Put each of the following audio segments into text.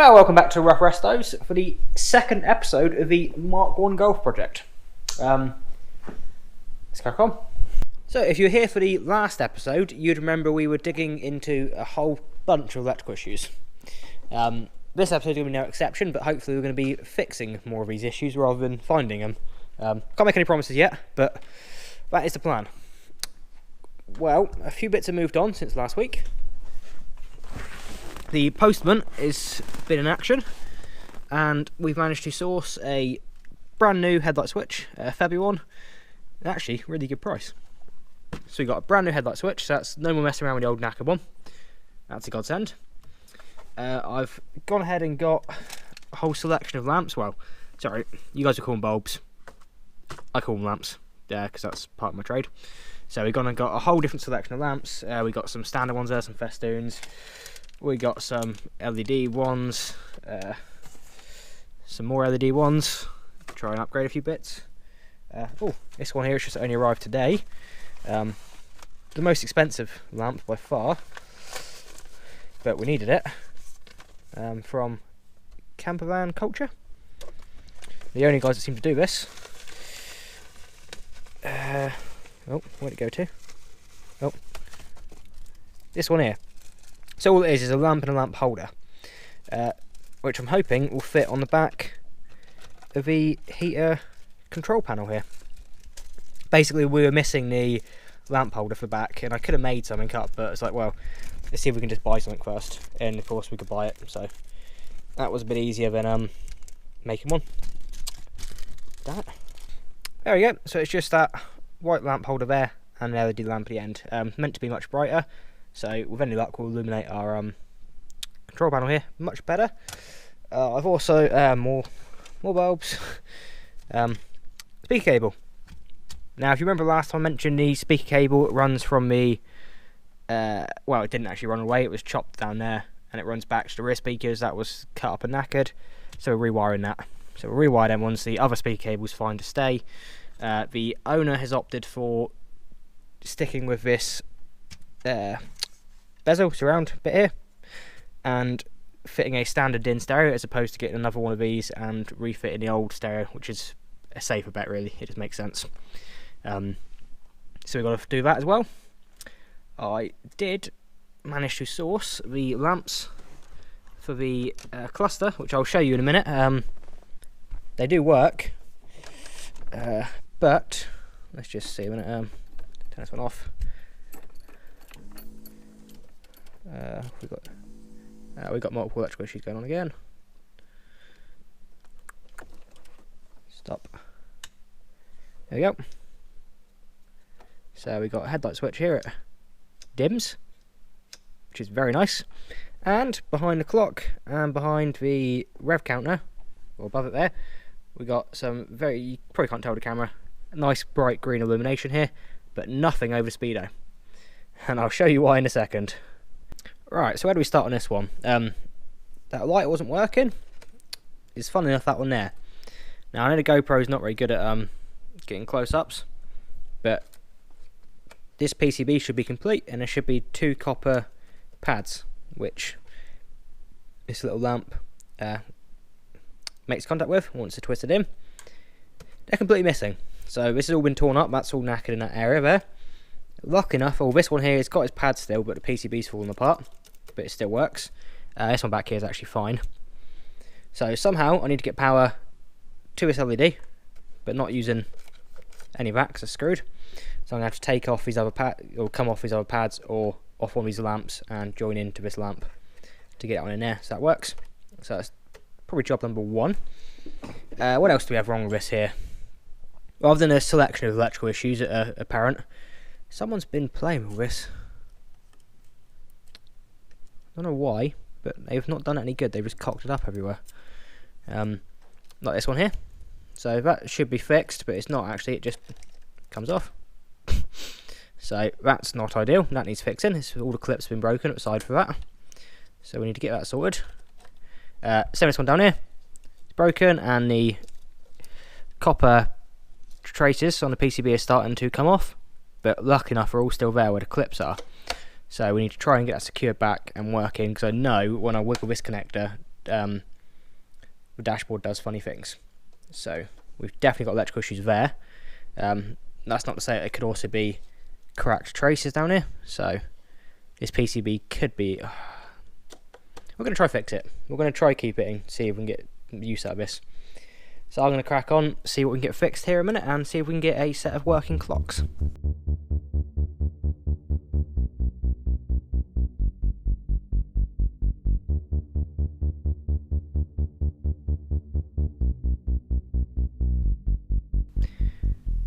Well, welcome back to Rough Restos for the second episode of the Mk1 Golf project. Let's crack on. So, if you were here for the last episode, you'd remember we were digging into a whole bunch of electrical issues. This episode is going to be no exception, but hopefully we're going to be fixing more of these issues rather than finding them. Can't make any promises yet, but that is the plan. Well, a few bits have moved on since last week. The postman has been in action, and we've managed to source a brand new headlight switch, a February one, and actually really good price. So we got a brand new headlight switch, so that's no more messing around with the old knackered one. That's a godsend. I've gone ahead and got a whole selection of lamps. Well, sorry, you guys are calling bulbs. I call them lamps, because that's part of my trade. So we've gone and got a whole different selection of lamps. We got some standard ones there, some festoons. We got some LED ones, some more LED ones. Try and upgrade a few bits. Oh, this one here has just only arrived today. The most expensive lamp by far, but we needed it. From Campervan Culture. The only guys that seem to do this. Oh, where'd it go to? Oh, this one here. So all it is a lamp and a lamp holder, which I'm hoping will fit on the back of the heater control panel here. Basically, we were missing the lamp holder for the back, and I could have made something up, but it's like, well, let's see if we can just buy something first, and of course we could buy it, so that was a bit easier than making one. That. There we go, so it's just that white lamp holder there, and an LED lamp at the end, meant to be much brighter. So with any luck we'll illuminate our control panel here much better. I've also more bulbs. Speaker cable. Now if you remember last time I mentioned the speaker cable, it runs from the well, it didn't actually run away, it was chopped down there and it runs back to the rear speakers. That was cut up and knackered, so we're rewiring that. So we'll rewire them once the other speaker cable's fine to stay. The owner has opted for sticking with this bezel surround bit here and fitting a standard DIN stereo as opposed to getting another one of these and refitting the old stereo, which is a safer bet really. It just makes sense. So we've got to do that as well. I did manage to source the lamps for the cluster, which I'll show you in a minute. They do work, but let's just see when it turn this one off. We got multiple electrical issues going on again. Stop. There we go. So we got a headlight switch here. It dims, which is very nice. And behind the clock and behind the rev counter, or above it there, we got some very, you probably can't tell the camera, nice bright green illumination here, but nothing over speedo. And I'll show you why in a second. Right, so where do we start on this one? That light wasn't working. It's fun enough, that one there. Now I know the GoPro's not very good at getting close-ups, but this PCB should be complete, and there should be 2 copper pads, which this little lamp makes contact with once it's twisted in. They're completely missing. So this has all been torn up, that's all knackered in that area there. Lucky enough, this one here has got its pad still, but the PCB's fallen apart, but it still works. This one back here is actually fine. So somehow I need to get power to this LED, but not using any of that because it's screwed. So I'm going to have to take off these other pads, or come off these other pads, or off one of these lamps and join into this lamp to get it on in there. So that works. So that's probably job number 1. What else do we have wrong with this here? Rather than a selection of electrical issues that are apparent, someone's been playing with this. I don't know why, but they've not done it any good. They've just cocked it up everywhere. Like this one here. So that should be fixed, but it's not actually. It just comes off. So that's not ideal. That needs fixing. All the clips have been broken aside for that. So we need to get that sorted. Same this one down here. It's broken, and the copper traces on the PCB are starting to come off. But lucky enough, they're all still there where the clips are. So we need to try and get that secured back and working, because I know when I wiggle this connector, the dashboard does funny things. So we've definitely got electrical issues there. That's not to say it could also be cracked traces down here. So this PCB could be... we're going to try fix it. We're going to try keep it and see if we can get use out of this. So I'm going to crack on, see what we can get fixed here in a minute, and see if we can get a set of working clocks.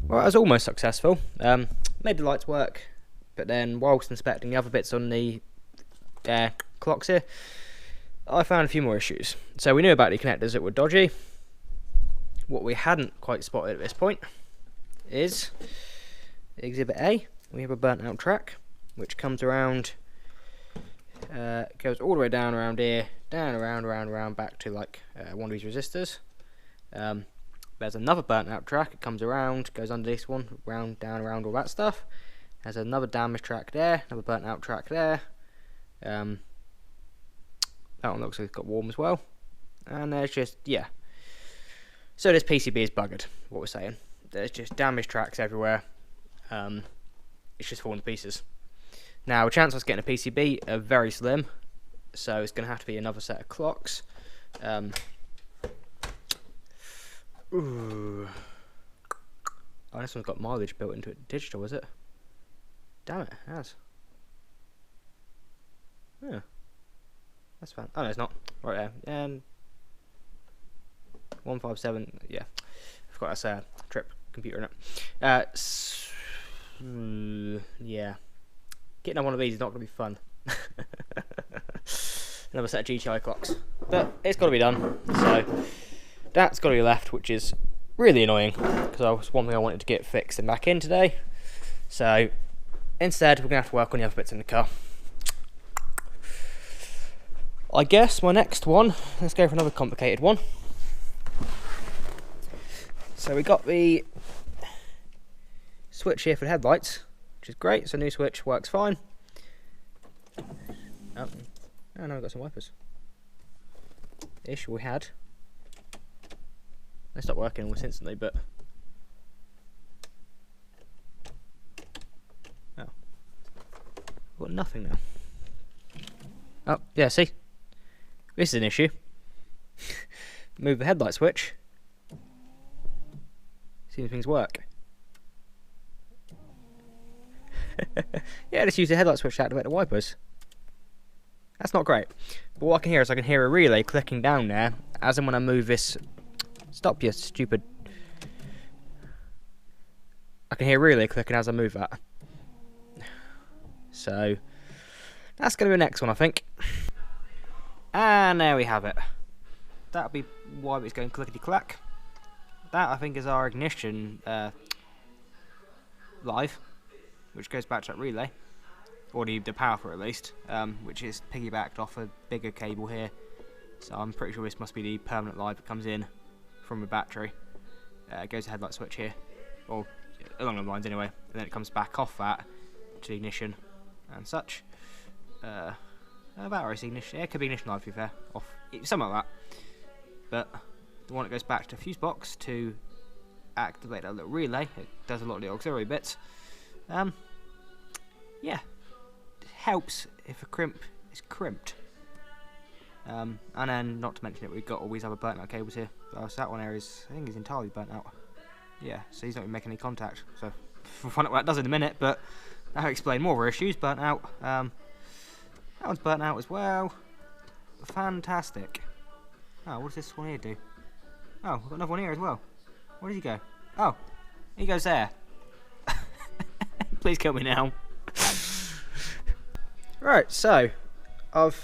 Well, that was almost successful. Made the lights work, but then whilst inspecting the other bits on the clocks here, I found a few more issues. So we knew about the connectors that were dodgy. What we hadn't quite spotted at this point is Exhibit A. We have a burnt out track, which comes around, goes all the way down around here, down around, back to like one of these resistors. There's another burnt out track. It comes around, goes under this one, round, down, around, all that stuff. There's another damaged track there, another burnt out track there. That one looks like it's got warm as well. And there's just, yeah. So this PCB is buggered, what we're saying. There's just damaged tracks everywhere. It's just falling to pieces. Now, chances of us getting a PCB are very slim, so it's going to have to be another set of clocks. Ooh. Oh, this one's got mileage built into it. Digital, is it? Damn it, it has. Yeah. That's fine. Oh no, it's not. Right there. 157. Yeah. I forgot that's a trip computer in it. Yeah. Getting on one of these is not going to be fun. Another set of GTI clocks. But it's got to be done. So that's got to be left, which is really annoying because that was one thing I wanted to get fixed and back in today. So instead, we're going to have to work on the other bits in the car. I guess my next one, let's go for another complicated one. So we got the switch here for the headlights, which is great. So new switch works fine. Oh, now we've got some wipers. The issue we had, they stopped working almost instantly, but oh, we've got nothing now. Oh yeah, see. This is an issue. Move the headlight switch. See if things work. Yeah, just use the headlight switch to activate the wipers. That's not great. But what I can hear is I can hear a relay clicking down there as and when I move this. Stop, you stupid. I can hear a relay clicking as I move that. So that's going to be the next one, I think. And there we have it. That'll be why it's going clickety clack. That I think is our ignition live, which goes back to that relay, or the power for it at least, which is piggybacked off a bigger cable here. So I'm pretty sure this must be the permanent live that comes in from the battery. It goes to the headlight switch here, or along the lines anyway, and then it comes back off that to the ignition and such. Battery ignition, yeah, it could be ignition live to be fair, off something like that. But the one that goes back to fuse box to activate that little relay, it does a lot of the auxiliary bits. Yeah, it helps if a crimp is crimped. And then, not to mention it, we've got all these other burnt out cables here. So that one here is, I think, is entirely burnt out. Yeah, so he's not even making any contact. So we'll find out what that does in a minute, but that'll explain more of our issues. Burnt out. That one's burnt out as well. Fantastic. Oh, what does this one here do? Oh, we've got another one here as well. Where did he go? Oh, he goes there. Please kill me now. Right, so I've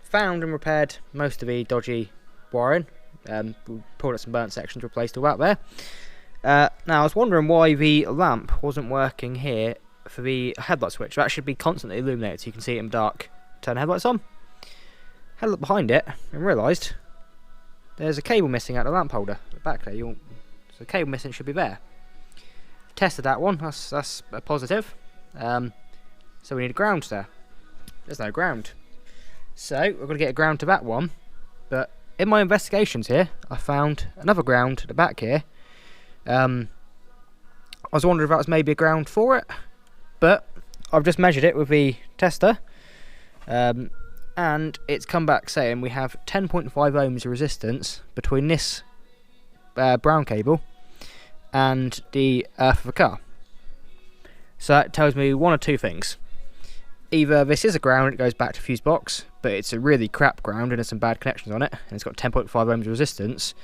found and repaired most of the dodgy wiring. We pulled out some burnt sections, replaced all that there. Now I was wondering why the lamp wasn't working here for the headlight switch. That should be constantly illuminated so you can see it in the dark. Turn the headlights on. Had a look behind it and realised there's a cable missing out of the lamp holder. The back there, so the cable missing should be there. Tested that one. That's a positive. So we need a ground there. There's no ground. So we're going to get a ground to that one But in my investigations here, I found another ground at the back here. I was wondering if that was maybe a ground for it, but I've just measured it with the tester, and it's come back saying we have 10.5 ohms of resistance between this brown cable and the earth of the car. So that tells me one or two things. Either this is a ground, it goes back to fuse box, but it's a really crap ground and there's some bad connections on it, and it's got 10.5 ohms of resistance,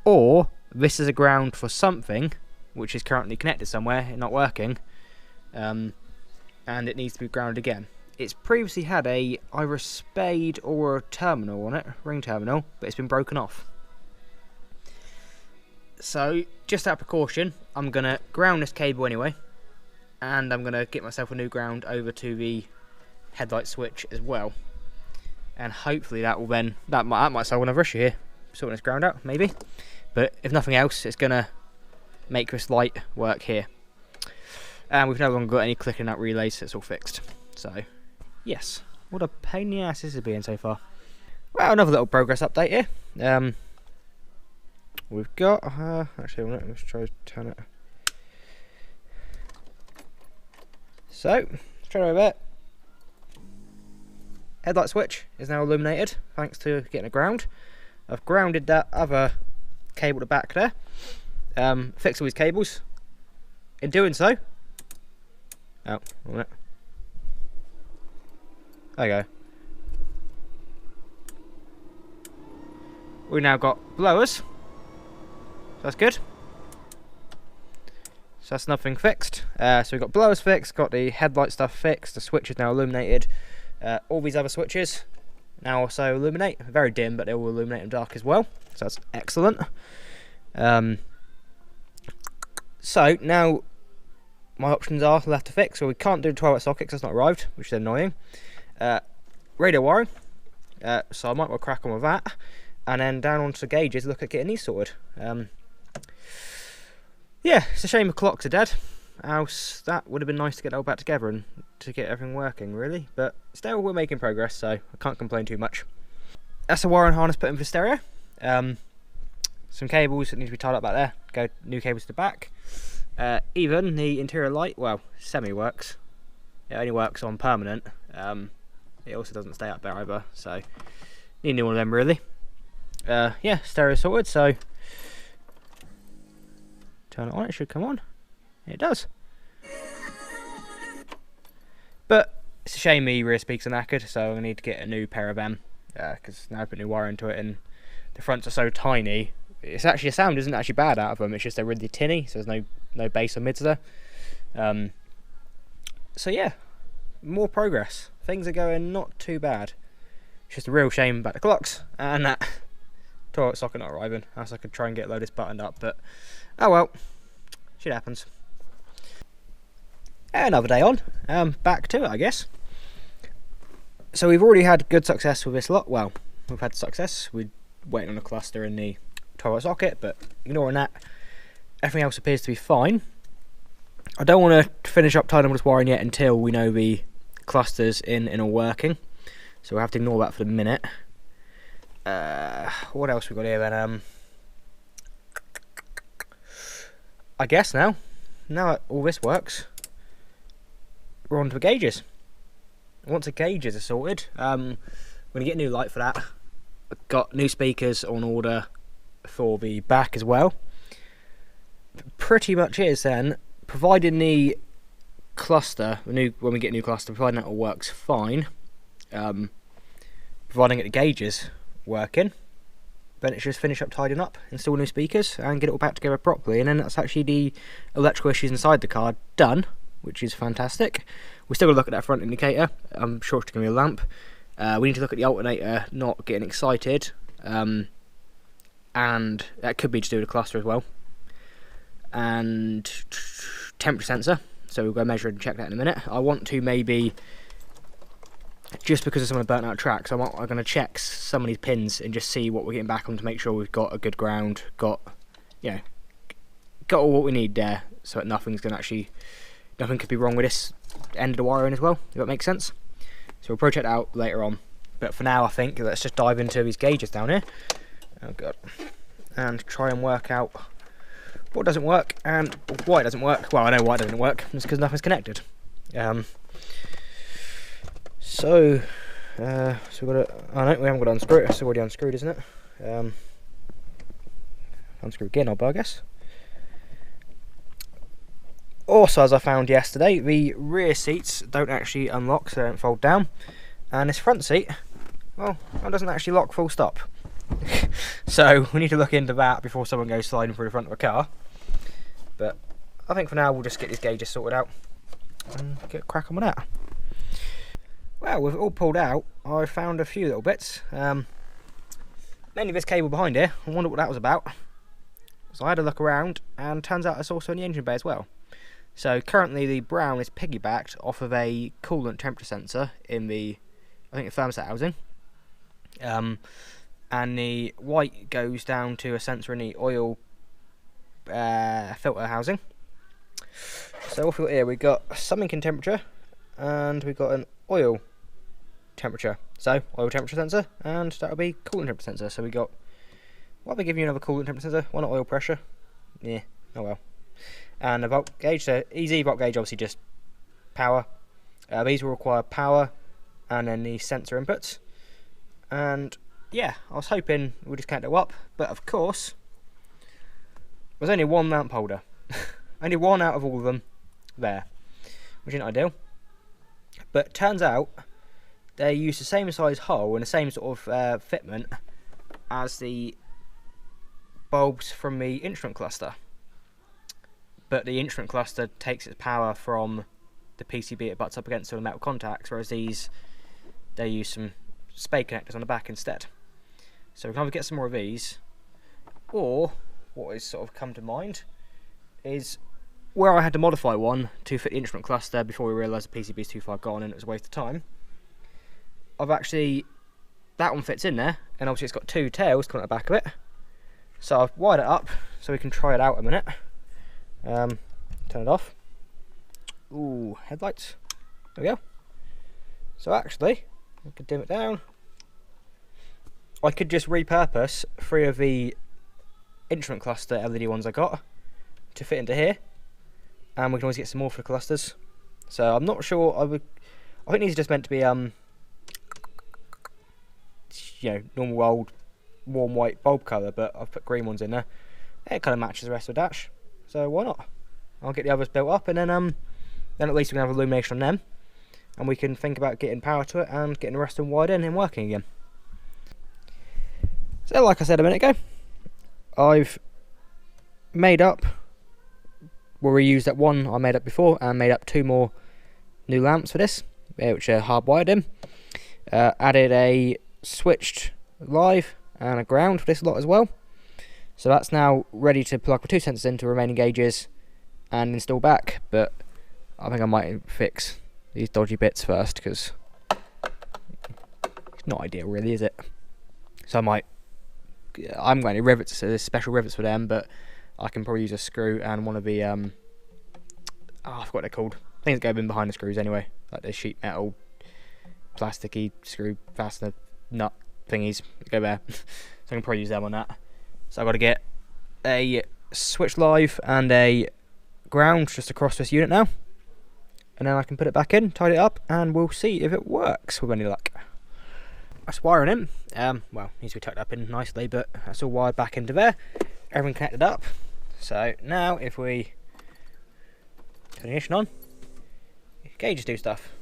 or this is a ground for something which is currently connected somewhere and not working, and it needs to be grounded again. It's previously had either a spade or a terminal on it, ring terminal, but it's been broken off. So, just out of precaution, I'm going to ground this cable anyway, and I'm going to get myself a new ground over to the headlight switch as well. And hopefully that will then, that might solve another issue here, sorting this ground out, maybe. But if nothing else, it's going to make this light work here. And we've no longer got any clicking out relays, so it's all fixed. So, yes, what a pain in the ass this has been so far. Well, another little progress update here. We've got, actually, let's try to turn it. So, let's try over it. Headlight switch is now illuminated, thanks to getting a ground. I've grounded that other cable at the back there. Fixed all these cables. In doing so, oh, a minute. There you go. We've now got blowers. That's good. So that's nothing fixed. So we've got blowers fixed, got the headlight stuff fixed, the switch is now illuminated. All these other switches now also illuminate. Very dim, but they will illuminate in dark as well. So that's excellent. So now my options are left to fix. So we can't do the 12-volt socket because that's not arrived, which is annoying. Radio wiring. So I might well crack on with that. And then down onto the gauges, look at getting these sorted. Yeah, it's a shame the clocks are dead. Else that would have been nice to get it all back together and to get everything working, really. But still, we're making progress, so I can't complain too much. That's a wiring harness put in for stereo. Some cables that need to be tied up back there. Go new cables to the back. Even the interior light, well, semi-works. It only works on permanent. It also doesn't stay up there either, so need a new one of them, really. Yeah, stereo sorted, so turn it on, it should come on. It does. But it's a shame the rear speakers are knackered, so I need to get a new pair of them, because now I put new wire into it and the fronts are so tiny. It's actually, the sound isn't actually bad out of them, it's just they're really tinny, so there's no bass or mids there. So yeah, more progress. Things are going not too bad. It's just a real shame about the clocks and that 12-volt socket not arriving. Else I could try and get a load of this buttoned up, but oh well, shit happens. Another day on, back to it, I guess. So we've already had good success with this lot. Well, we've had success. We're waiting on a cluster in the 12-volt socket, but ignoring that, everything else appears to be fine. I don't want to finish up tidying all this wiring yet until we know the clusters in and all working. So we'll have to ignore that for the minute. What else we got here then? I guess now that all this works, we're on to the gauges. Once the gauges are sorted, we're going to get a new light for that. I've got new speakers on order for the back as well. Pretty much is then, providing the cluster, when we get a new cluster, providing that all works fine, providing the gauges working, then it's just finish up tidying up, install new speakers and get it all back together properly, and then that's actually the electrical issues inside the car done, which is fantastic. We still got to look at that front indicator. I'm sure it's going to be a lamp. We need to look at the alternator not getting excited, and that could be to do with the cluster as well, and temperature sensor, so we'll go measure and check that in a minute. I want to maybe, just because of some of the burnt out tracks, I'm going to check some of these pins and just see what we're getting back on to make sure we've got a good ground, got all what we need there, so that nothing could be wrong with this end of the wiring as well, if that makes sense. So we'll project out later on But for now, I think let's just dive into these gauges down here. Oh god. And try and work out what doesn't work and why it doesn't work. Well, I know why it doesn't work. It's because nothing's connected. So we've got to. Oh no, we haven't got to unscrew it. It's already unscrewed, isn't it? Unscrew again, I guess. Also, as I found yesterday, the rear seats don't actually unlock, so they don't fold down. And this front seat, well, that doesn't actually lock full stop. So we need to look into that before someone goes sliding through the front of a car. But I think for now we'll just get these gauges sorted out and get cracking with that. Well, with it all pulled out, I found a few little bits. Mainly this cable behind here. I wonder what that was about. So I had a look around, and turns out it's also in the engine bay as well. So currently the brown is piggybacked off of a coolant temperature sensor in the, I think, the thermostat housing. And the white goes down to a sensor in the oil filter housing. So off here we've got something in temperature, and we've got an oil temperature. So oil temperature sensor, and that'll be coolant temperature sensor. So we got, why are they giving you another coolant temperature sensor? Why not oil pressure? Yeah, oh well. And a volt gauge, so easy volt gauge, obviously just power. These will require power and then the sensor inputs. And yeah, I was hoping we'll just connect it up, but of course there's only one lamp holder. Only one out of all of them there, which isn't ideal. But turns out they use the same size hole and the same sort of fitment as the bulbs from the instrument cluster. But the instrument cluster takes its power from the PCB it butts up against all the metal contacts, whereas these, they use some spade connectors on the back instead. So we can either get some more of these, or what has sort of come to mind is where I had to modify one to fit the instrument cluster before we realised the PCB is too far gone and it was a waste of time. I've actually, that one fits in there, and obviously it's got two tails coming at the back of it. So I've wired it up so we can try it out a minute. Turn it off. Ooh, headlights. There we go. So actually, I could dim it down. I could just repurpose 3 of the instrument cluster LED ones I got to fit into here, and we can always get some more for the clusters. So I'm not sure. I think these are just meant to be you know, normal old warm white bulb colour, but I've put green ones in there. It kind of matches the rest of the dash, so why not? I'll get the others built up, and then at least we can have illumination on them, and we can think about getting power to it and getting the rest of them wired in and working again. So like I said a minute ago, I've made up, we'll reuse that one I made up before, and made up 2 more new lamps for this, which are hardwired in. Added a switched live and a ground for this lot as well. So that's now ready to plug the 2 sensors into remaining gauges and install back, but I think I might fix these dodgy bits first, because it's not ideal really, is it? So I'm going to rivets, so there's special rivets for them, but I can probably use a screw and one of the I forgot what they're called, things that go in behind the screws anyway, like the sheet metal plasticky screw fastener nut thingies that go there. So I can probably use them on that. So I've got to get a switch live and a ground just across this unit now, and then I can put it back in, tidy it up, and we'll see if it works with any luck. That's wiring in. Well, needs to be tucked up in nicely, but that's all wired back into there. Everything connected up. So now if we turn the ignition on, gauges do stuff.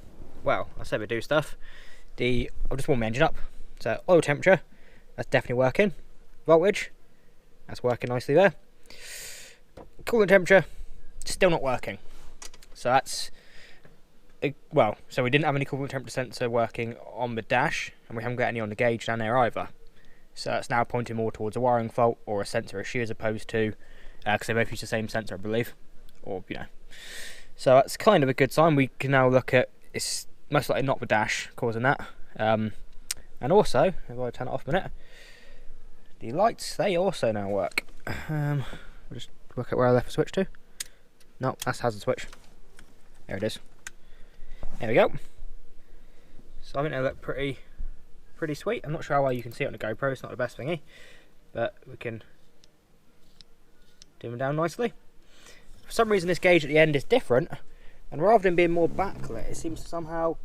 Well, I said we do stuff. I'll just warm the engine up. So oil temperature, that's definitely working. Voltage, that's working nicely there. Coolant temperature, still not working. So that's, well, so we didn't have any coolant temperature sensor working on the dash, and we haven't got any on the gauge down there either. So that's now pointing more towards a wiring fault or a sensor issue, as opposed to, because they both use the same sensor, I believe, or, you know. So that's kind of a good sign. We can now look at, it's most likely not the dash causing that. And also, if I turn it off a minute, the lights, they also now work. I'll just work out where I left the switch to. No, that's hazard switch. There it is. There we go. So I think they look pretty pretty sweet. I'm not sure how well you can see it on the GoPro, it's not the best thingy, but we can dim them down nicely. For some reason this gauge at the end is different, and rather than being more backlit, it seems to somehow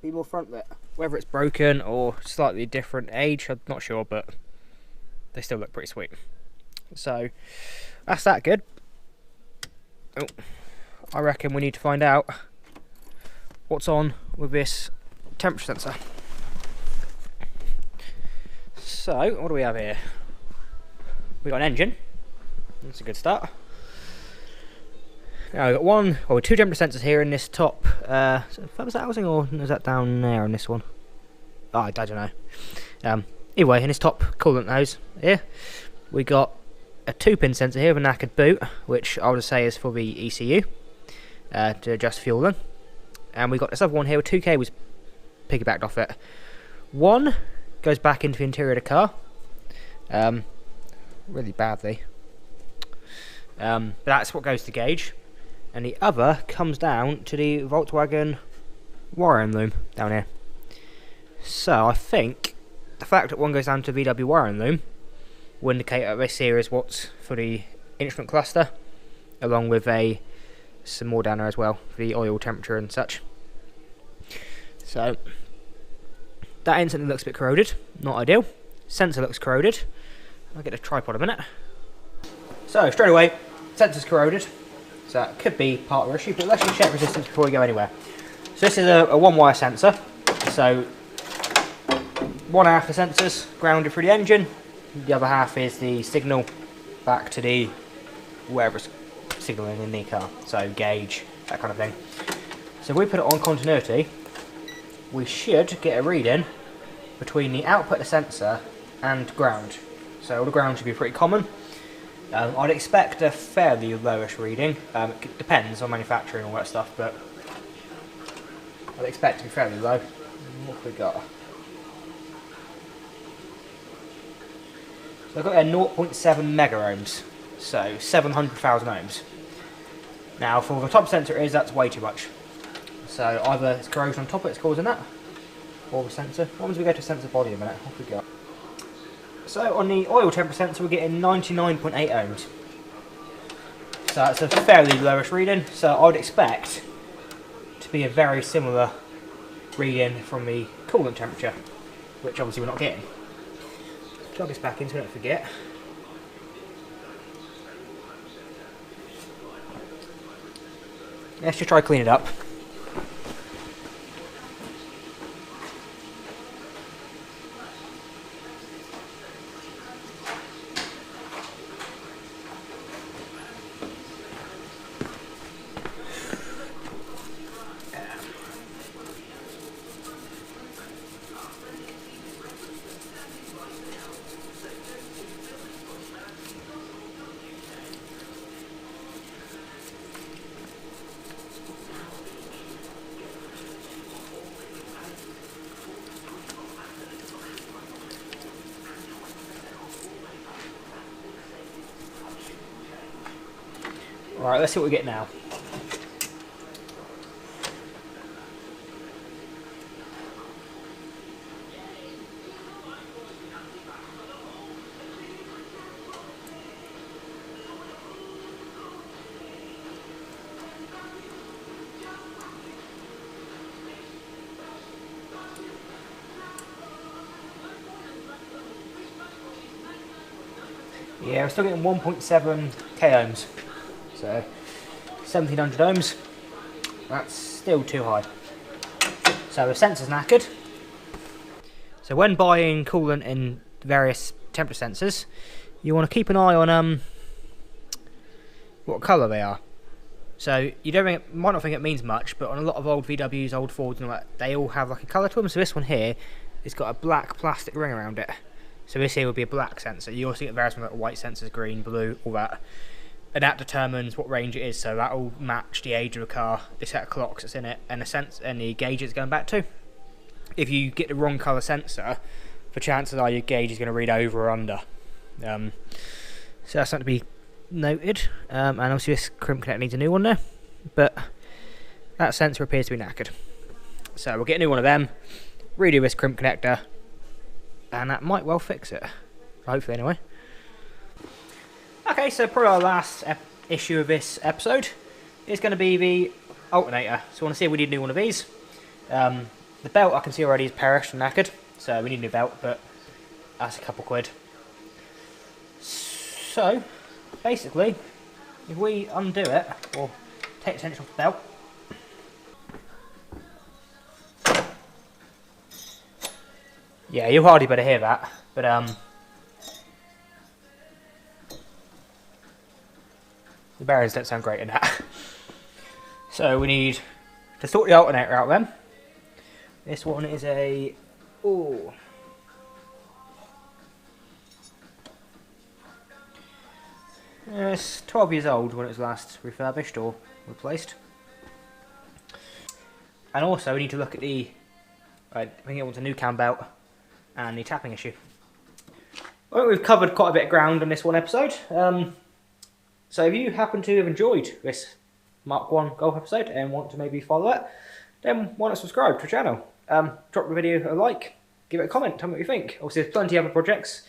be more frontlit. Whether it's broken or slightly different age, I'm not sure, but they still look pretty sweet. So that's that good. Oh, I reckon we need to find out what's on with this temperature sensor. So what do we have here? We got an engine. That's a good start. Now we've got two temperature sensors here in this top. Was that housing or is that down there on this one? Oh, I don't know. Anyway, in this top coolant hose here, we got a 2-pin sensor here with a knackered boot, which I would say is for the ECU to adjust fuel in. And we got this other one here with 2 cables piggybacked off it. One goes back into the interior of the car, really badly. But that's what goes to gauge. And the other comes down to the Volkswagen wiring loom down here. So I think the fact that one goes down to VW wiring loom will indicate that this here is what's for the instrument cluster, along with some more down there as well for the oil temperature and such. So that instantly looks a bit corroded, not ideal. Sensor looks corroded. I'll get a tripod a minute. So straight away, sensor's corroded. So that could be part of the issue, but let's just check resistance before we go anywhere. So this is a one-wire sensor. So one half the sensor's grounded through the engine, the other half is the signal back to the wherever's signalling in the car. So gauge, that kind of thing. So if we put it on continuity, we should get a reading between the output of the sensor and ground. So all the ground should be pretty common. I'd expect a fairly lowish reading. It depends on manufacturing and all that stuff, but I'd expect it to be fairly low. What have we got? So I've got there 0.7 mega ohms, so 700,000 ohms. Now for the top sensor that's way too much. So either it's corrosion on top that's causing that, or the sensor. What happens if we go to sensor body a minute? What have we got? So on the oil temperature sensor we're getting 99.8 ohms. So that's a fairly lowish reading, so I would expect to be a very similar reading from the coolant temperature, which obviously we're not getting. Plug this back in so we don't forget. Let's just try to clean it up. Alright, let's see what we get now. Yeah, we're still getting 1.7 k ohms. So 1700 ohms, that's still too high. So the sensor's knackered. So when buying coolant in various temperature sensors, you want to keep an eye on what colour they are. So you might not think it means much, but on a lot of old VWs, old Fords and all that, they all have like a colour to them. So this one here, it's got a black plastic ring around it. So this here would be a black sensor. You also get various ones like white sensors, green, blue, all that. And that determines what range it is, so that will match the age of the car, the set of clocks that's in it, and the gauge it's going back to. If you get the wrong colour sensor, for chances are your gauge is going to read over or under. So that's something to be noted. And obviously this crimp connector needs a new one there, but that sensor appears to be knackered. So we'll get a new one of them, redo this crimp connector, and that might well fix it. Hopefully, anyway. Okay, so probably our last issue of this episode is going to be the alternator. So I want to see if we need a new one of these. The belt I can see already is perished and knackered, so we need a new belt, but that's a couple quid. So, basically, if we undo it, or take the tension off the belt, yeah, you'll hardly better hear that, but the bearings don't sound great in that. So we need to sort the alternator out then. This one is a, ooh, it's 12 years old when it was last refurbished or replaced. And also we need to look at the, I think it wants a new cam belt and the tapping issue. Well, we've covered quite a bit of ground on this one episode. So if you happen to have enjoyed this Mk1 Golf episode and want to maybe follow it, then why not subscribe to the channel? Drop the video a like, give it a comment, tell me what you think. Obviously there's plenty of other projects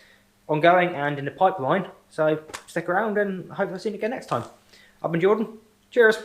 ongoing and in the pipeline, so stick around and hopefully I'll see you again next time. I've been Jordan, cheers!